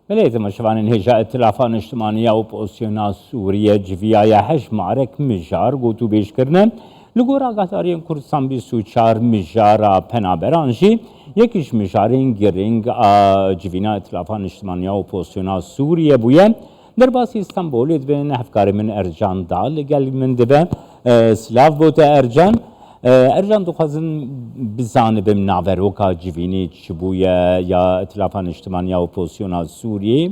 بليتم شوان هجاء ائتلافان اجتماعية وبوزيسيونا سوريا جويايا حش معرك مجار قوتو بيش كرنا لگورا قطارين كردستان 24 مجارا پنابرانجي يكيش مجارين گرنگ جوينا ائتلافان اجتماعية وبوزيسيونا سوريا بويا در باسی استانبول دبن هفکاری من ارجان دا لگل من دبن سلاف بوتا ارجان دخوازن بزانه بم ناوروکا جوینی چبویا یا ائتلافان اجتماعی و پوزیسیونا سوریه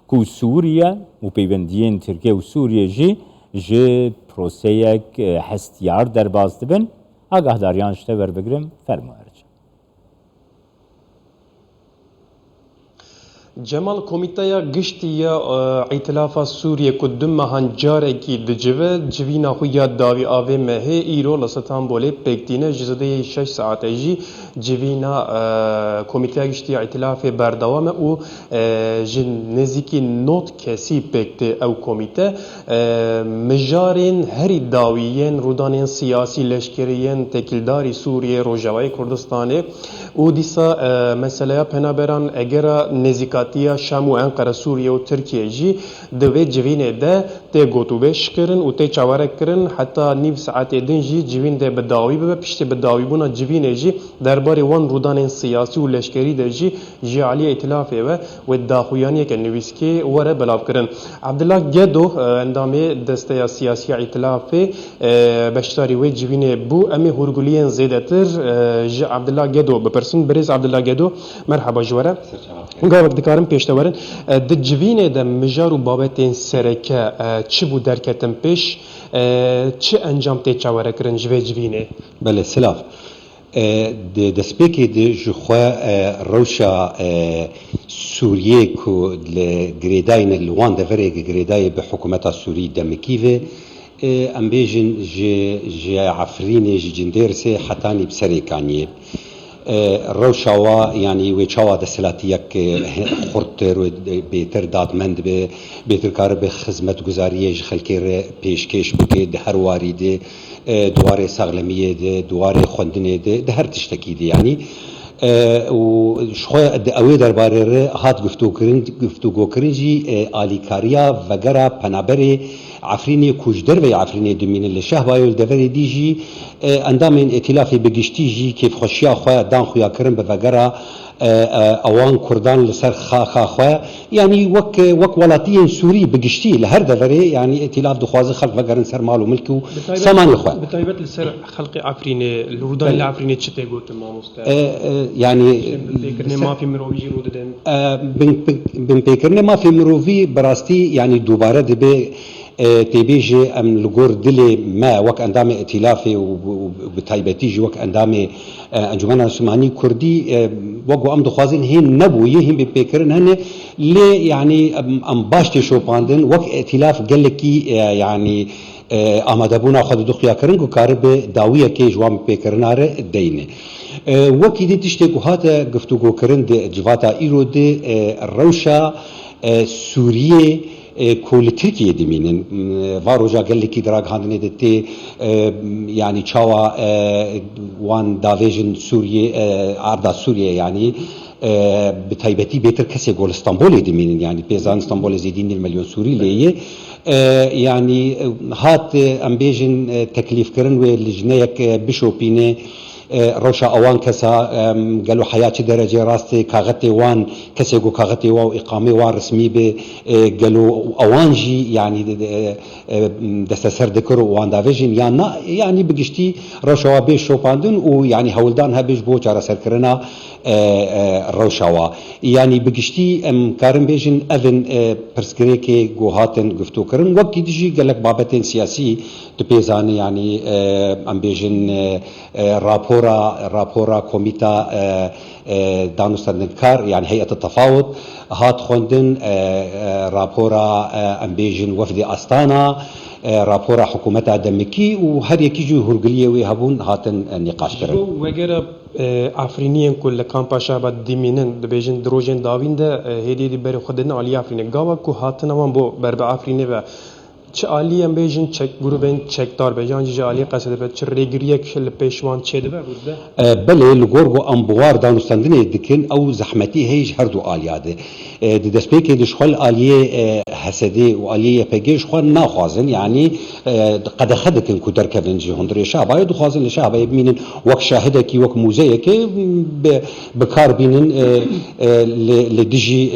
کو سوریه و پیوندین ترکیه و سوریه جی پروسیک هستیار در باز دبن آگاه داریان شته ور بگرم فرمو ارجان جمال کمیته گشتی ائتلاف سوریه کدوم مهانجاره کی دجوه جوینا خویا داوی آوه مه ایرو لستان بوله پکتینه جزده 6 ساعته جی جوینا کمیته گشتی ائتلاف بردوام او جن نزیکی نوت کسی پکت او کمیته مجارین هری داویین رودانین سیاسی لشکریین تکیلداری سوریه روجاوی کردستانه او دیسا مسئله پنابران اگر نزیکاتیا شام و انقره سوریه و ترکیه جی دوی جوینه ده ته گوتوبش کرن و ته چواره کرن حتی نیو ساعت دن جی جوین ده بداوی به پشت بداوی بونا جوینه جی درباره وان رودان سیاسی و لشکری ده جی جعلی ائتلافه و داخویانی که نویسکی وره بلاف کرن عبدالله گدو اندامه دسته سیاسی ائتلافه بشتاری و جوینه بو امی هرگولیان زیده تر عبدالله گدو بپرسن برز عبدالله گدو مرحبا جواره گاوک دکارم پیشتوارن د جوینه ده مجار و بابتین سرکه چی بو درکتن پیش چه انجام تی چاوره کرن جوینه بله سلاف دسپیکی ده جخوا روشا سوریه کو لگریداین الوان دفره گریدای به حکومت سوری دمکیوه ام بیجن جی عفرینه جی جندرسه حتانی بسری کانیه روشاوا يعني ويشاوا دسلاتيك خورتر بيتر دادمند به بيتر كار به خدمت گزاريه خلكير پیشکش بك ده هر وارده دواره ساغلميه ده دواره خوندنه ده هر تشتكي دي يعني و شخوی اوی درباره هات گفتگو کرنجی آلیکاریا وگرا پنابری عفرینی کوجدر و عفرینی دمین لشه بایول دوری دیجی اندام ائتلافی بگشتی جی کیف خوشیا خواه دان خویا کرن به وگرا اوان کردان لسر خا خواه يعني وك ولاتين سوري بقشتي لهر دفري يعني ائتلاف دخواز خلق وقرن سر مال وملك سامان اخوان بتايبت لسر خلق عفريني الرودان العفريني تشتي قلت ما مست يعني بيكرني ما في مروفي رودن بن بيكرني ما في مروفي براستي يعني دوباره دبي تبيجي ام لغور دلي ما وك اندام ائتلافي وبتايبتيجي وك اندام انجمن عثماني كردي وقو ام دخوازين هين نبو يهم بيكرن هن لي يعني ام باشتي شوباندن وك ائتلاف قالكي يعني آماده بونا خود دخیا کرن کو کار به داویه کی جوام پیکرناره دینه وکی دی تشتی کو هات گفتگو کرن د جواتا ایرو د روشا سوریه کل ترکیه دمینن واروجا قال لك دراغ هاندنه دتي يعني تشاوا وان دافيجن سوريا عرض سوريا يعني بتايبتي بيتر كسي جول اسطنبول دمينن يعني بيزان اسطنبول زيدين المليون سوري ليه يعني هات امبيجن تكليف كرن ولجنيك بشوبينه روشا اوان كسا قالوا حياتي درجه راستي كاغتي وان كسيغو كاغتي واو اقامه وان رسمي به قالوا اوانجي يعني دستسر ذكر وان دافيجن يعني بقشتي روشا بيش شوباندن ويعني هولدان هبيش بو چارا سركرنا روشاوا يعني بقشتي كارم بيجن اذن برسكريكي جوهاتن گفتو کرن وقت ديجي قالك بابتين سياسي تبيزاني يعني ام بيجن رابورا كوميتا دانوستاندنكار يعني هيئة التفاوض هات خوندن رابورا امبيجن وفد استانا رابورا حكومتها دمكي وهر يكيجو هرقليه ويهبون هاتن نقاش كرن وغير عفرینیان کل کامپاشا بعد دیمینن دبیجن دروجن داوین ده هدیه دی بر خودنا علی عفرینه گاوا کو هاتن وان بو بر عفرینه و چه عالی ام بیجن چک گروبن چکدار بیجان جی عالی قصد به چه ریگریه کل پیشوان چه دبه بوده بله لگورگو انبوار دانستندنه دکن او زحمتی هیج هر دو آلیاده دست که دشخال آلیه حسدی و آلیه پگیش خو ناخوازن یعنی قد خدکن کو درکبن جی هندری شعبای دو خوازن لشعبای بمینن وک شاهده کی وک موزه کی بکار بینن لدیجی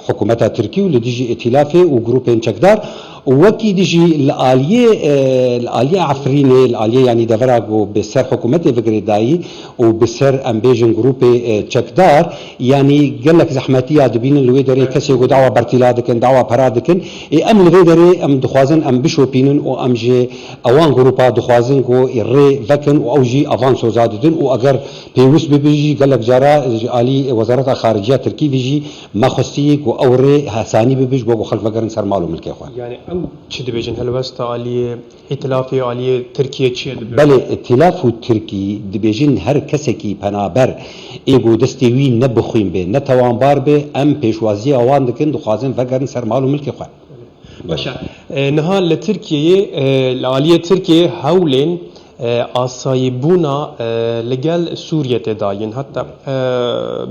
حکومت ترکی و لدیجی ائتلافی و گروپین چکدار وكي ديجي الآلية عفرينة الآلية يعني دفراغو بسر حكومتي فقريداي وبسر امبيجن جروبي تشكدار يعني قال لك زحمتية دبين الويدري كسي دعوة برتيلا دكن دعوة برا دكن ام الويدري ام دخوازن ام بشو بينن و ام جي اوان جروبا دخوازن كو الري فكن و اوجي افانسو زاددن و اگر بيوس بيجي قال لك جارا آلي وزارة خارجية تركي بيجي ما خستيك و اوري حساني بيجي بو خلق فقرن سر مالو ملكي اخوان يعني چه دبیجن هلوستا عالی ائتلافی عالی ترکیه چیه دبیجن بله ائتلاف ترکی دبیجن هر کسی کی پنابر ایگو دستی وی نبخویم به نتوانبار به ام پیشوازی اوان دکن دخوازن وگرن سر مال و ملک خواه باشا نها لترکیه العالی ترکیه هولین آسایبونا لگل سوریه تداین حتی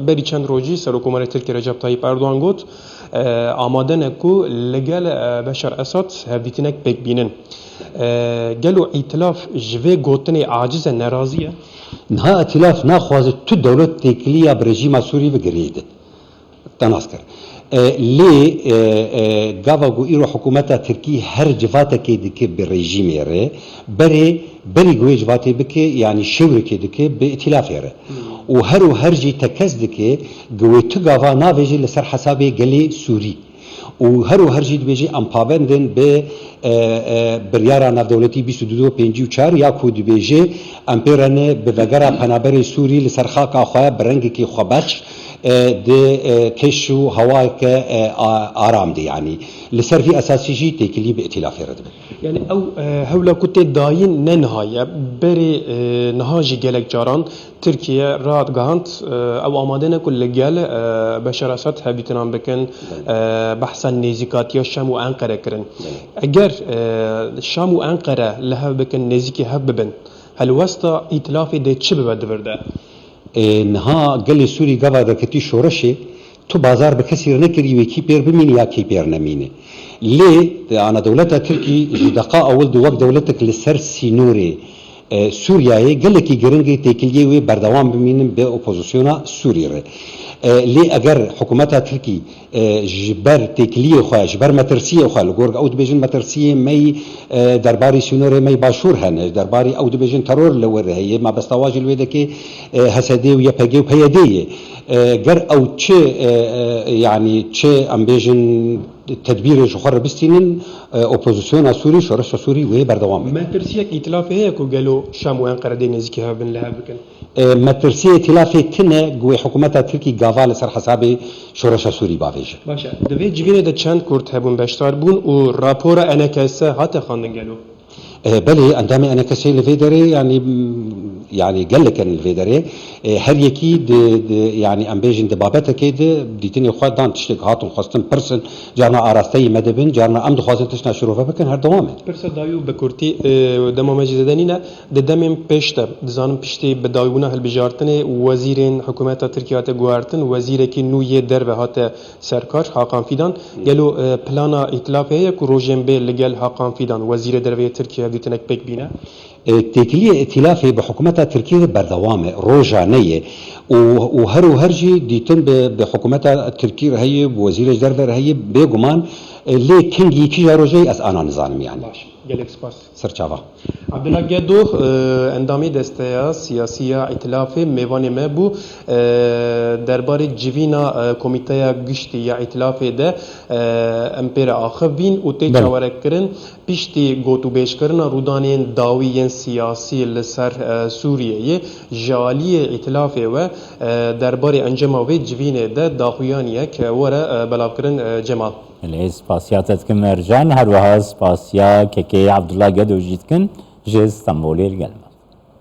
بری چند روزی سرکومار ترکیه رجب طیب اردوغان گوت آماده نکو لگل بشار اسد هفدیتینک بک بینن گلو ائتلاف جوه گوتن عاجز نرازیه نها ائتلاف ناخوازه تو دولت تکلیه برژیم سوری بگرید تناس کرد لی گاوا ایرو حکومت ترکی هر جواتا که دکه به رژیم ره بری گوی جواتی بکه یعنی شوره که دکه به ائتلاف ره و هر جی تکز دکه گوی تو گاوا ناویجی لسر حسابه گلی سوری و هر جی دبیجی ام پابندن به بریارا ناف دولتی 22 54 یا کو دبیجی ام پیرانه به وگرا پنابر سوری لسر خاکا خواه برنگ کی خوبچ ده كشو هواك آرام دي يعني لسر في أساسي جي تكلي بائتلاف رد يعني أو هولا كنت داين ننهاية بري نهاجي جالك جاران تركيا راد جانت أو آمادنا كل جال بشار أسد هبيتنام بكن بحثا نزيكاتيا شام وأنقرة كرن أجر شام وأنقرة لها بكن نزيكي هببن هل وسط ائتلافي ده تشبه بدفرده نها قال سوري قبل ركتي شورشي تو بازار بكسر نكري وكي بير بمين يا كي بير نمينه ليه انا دولتها تركي دقاء اول دو وقت دولتك لسر سينوري سوريا قال لك جرنجي تكليه وي بردوام بمين باوبوزيسيونا سوريا لي اگر حكومتها تركي جبر تكليه خو جبر مترسيه خو لغور او دبيجن مترسيه مي درباري سينوري مي باشور هن درباري او دبيجن ترور لور هي ما بستواج الويدك حسدي ويا بيجي وبيديه جر او تش يعني تش امبيجن تدبير جوخر بستينن اوبوزيسيون سوري شورش سوري وي بردوام مترسيه ائتلاف هي كو قالوا شام وانقره دي نزكي هابن لها بكن مترسيه ائتلاف تنه جوي حكومتها تركي قافال سر حسابي شورش سوري بافيج باشا دبي جبينه ده چند كورت هبون بشتار بون و رابور انا كسه هات خاندن قالوا بله اندامي انا كسي الفيدري يعني قال لك ان الفيدري هر يكي يعني ام بيجن دبابته كده ديتني خو دان تشتك هاتون خاصتن برسن جارنا اراستي مدبن جارنا ام دخوازن تشنا شروفه بكن هر دوامه برسا دايو بكورتي دما مجددنينا ددمم پشت دزانم پشتي بدايونا هل بجارتن وزيرين حكومت تركيا گوارتن وزيركي نو يه در هات سركار حاقان فيدان قالوا بلانا ائتلاف هي كو روجنبي لقال حاقان فيدان وزير دربيه تركيا ديتنك بك بينا تكليه ائتلافي بحكومتها تركيا بردوامه روجانيه وهرجي ديتن بحكومتها تركيا هي بوزير دربر هي بيغمان لي كينجي كي روجي اس انا نظام يعني gelek spas. Serçava. Abdullah Gedo endamê desteya siyasiya îtilafê mêvanê me bû derbarê civîna komîteya giştî ya îtilafê de em pê re axev bîn û tê çawarekirin piştî gotûbêjkirina rûdanên dawî yên siyasî li ser Sûriyeyê ji aliyê îtilafê we derbarê encama wê civînê de daxuyaniyek were belavkirin Cemal. سپاسیاتت که مرجان هر وها سپاسیا که عبدالله گدو جیت کن جه استنبولی الگلم